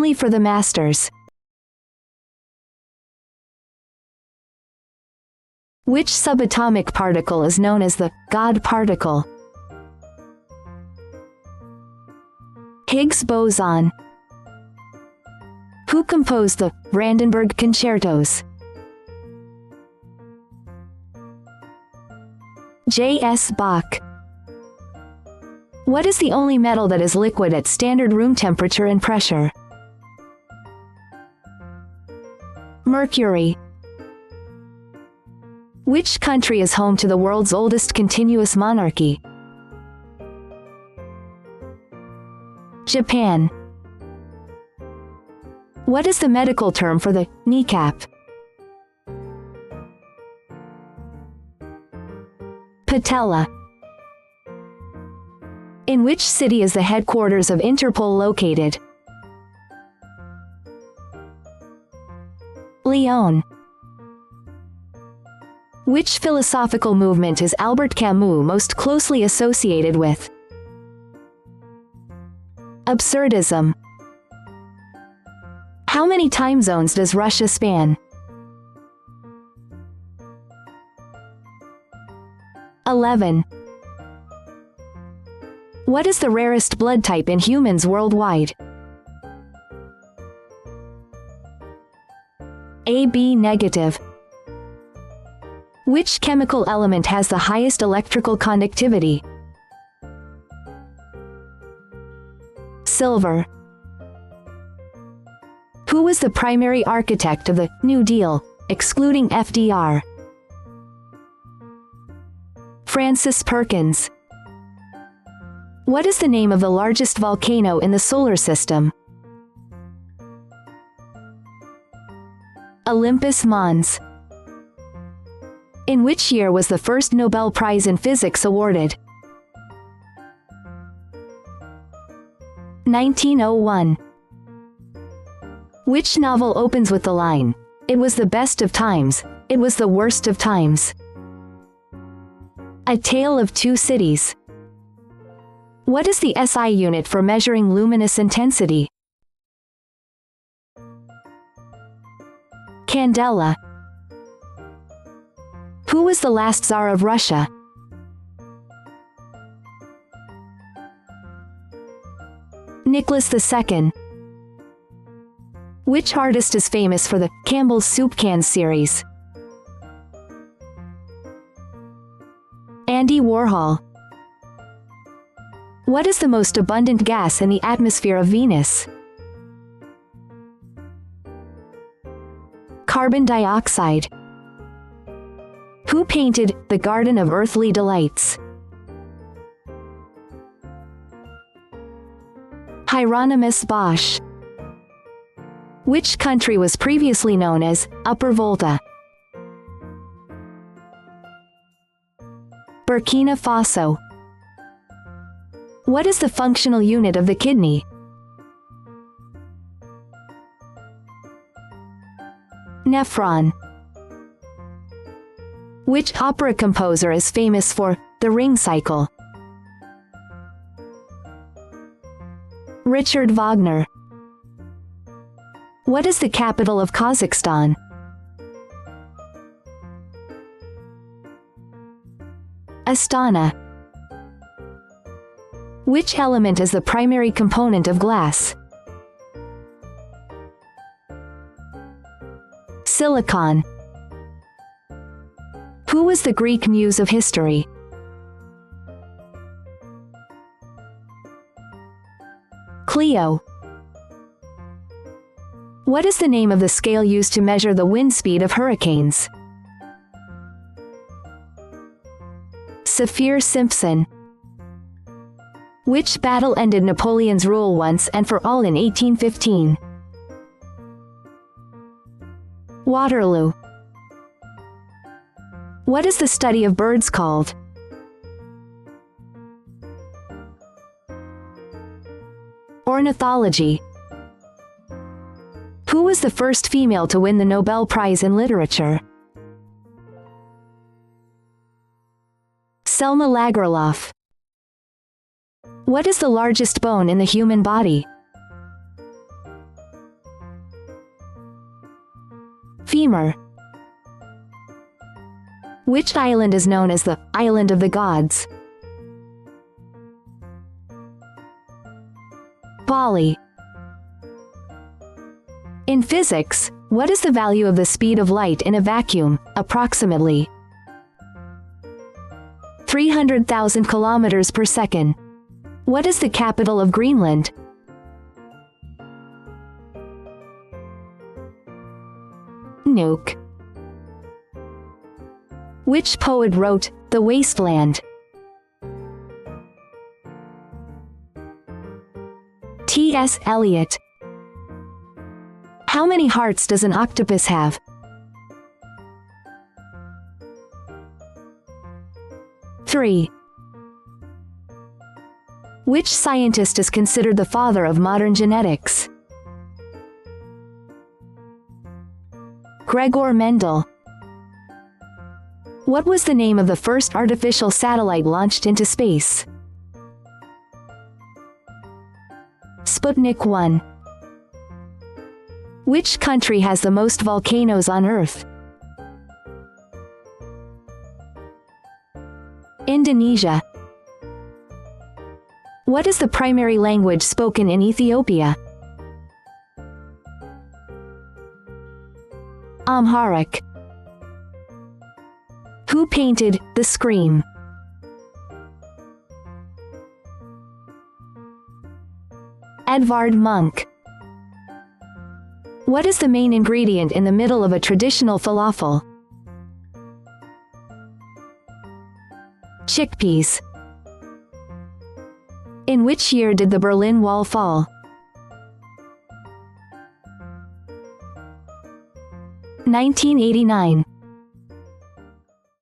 only for the masters. Which subatomic particle is known as the God particle? Higgs boson. Who composed the Brandenburg Concertos? J.S. Bach. What is the only metal that is liquid at standard room temperature and pressure? Mercury. Which country is home to the world's oldest continuous monarchy? Japan. What is the medical term for the kneecap? Patella. In which city is the headquarters of Interpol located? Lyon. Which philosophical movement is Albert Camus most closely associated with? Absurdism. How many time zones does Russia span? 11. What is the rarest blood type in humans worldwide? AB negative. Which chemical element has the highest electrical conductivity? Silver. Who was the primary architect of the New Deal, excluding FDR? Francis Perkins. What is the name of the largest volcano in the solar system? Olympus Mons. In which year was the first Nobel Prize in Physics awarded? 1901. Which novel opens with the line, "It was the best of times, it was the worst of times"? A Tale of Two Cities. What is the SI unit for measuring luminous intensity? Candela. Who was the last Tsar of Russia? Nicholas II. Which artist is famous for the Campbell's Soup Can series? Andy Warhol. What is the most abundant gas in the atmosphere of Venus? Carbon dioxide. Who painted The Garden of Earthly Delights? Hieronymus Bosch. Which country was previously known as Upper Volta? Burkina Faso. What is the functional unit of the kidney? Nephron. Which opera composer is famous for The Ring Cycle? Richard Wagner. What is the capital of Kazakhstan? Astana. Which element is the primary component of glass? Silicon. Who was the Greek muse of history? Clio. What is the name of the scale used to measure the wind speed of hurricanes? Saffir-Simpson. Which battle ended Napoleon's rule once and for all in 1815? Waterloo. What is the study of birds called? Ornithology. Who was the first female to win the Nobel Prize in Literature? Selma Lagerlöf. What is the largest bone in the human body? Femur. Which island is known as the Island of the Gods? Bali. In physics, what is the value of the speed of light in a vacuum, approximately? 300,000 kilometers per second. What is the capital of Greenland? Nuuk. Which poet wrote The Wasteland? T.S. Eliot. How many hearts does an octopus have? 3. Which scientist is considered the father of modern genetics? Gregor Mendel. What was the name of the first artificial satellite launched into space? Sputnik 1. Which country has the most volcanoes on Earth? Indonesia. What is the primary language spoken in Ethiopia? Amharic. Who painted The Scream? Edvard Munch. What is the main ingredient in the middle of a traditional falafel? Chickpeas. In which year did the Berlin Wall fall? 1989.